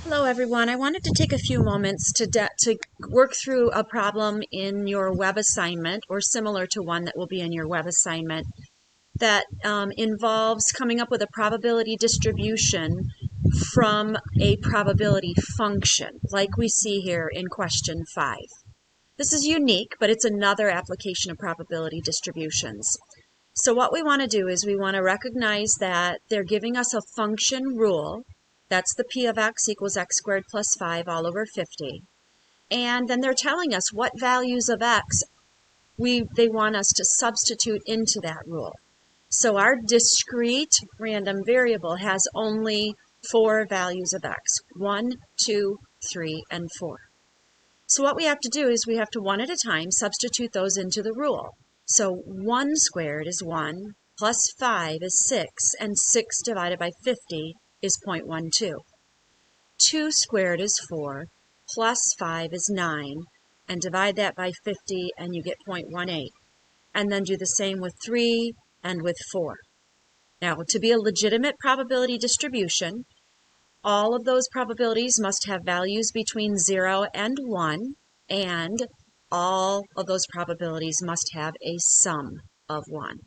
Hello everyone. I wanted to take a few moments to work through a problem in your web assignment or similar to one that will be in your web assignment that involves coming up with a probability distribution from a probability function like we see here in question 5. This is unique, but it's another application of probability distributions. So what we want to do is we want to recognize that they're giving us a function rule. That's the p of x equals x squared plus 5 all over 50. And then they're telling us what values of x they want us to substitute into that rule. So our discrete random variable has only 4 values of x, 1, 2, 3, and 4. So what we have to do is we have to one at a time substitute those into the rule. So 1 squared is 1, plus 5 is 6, and 6 divided by 50 is 0.12. 2 squared is 4, plus 5 is 9, and divide that by 50 and you get 0.18. And then do the same with 3 and with 4. Now, to be a legitimate probability distribution, all of those probabilities must have values between 0 and 1, and all of those probabilities must have a sum of 1.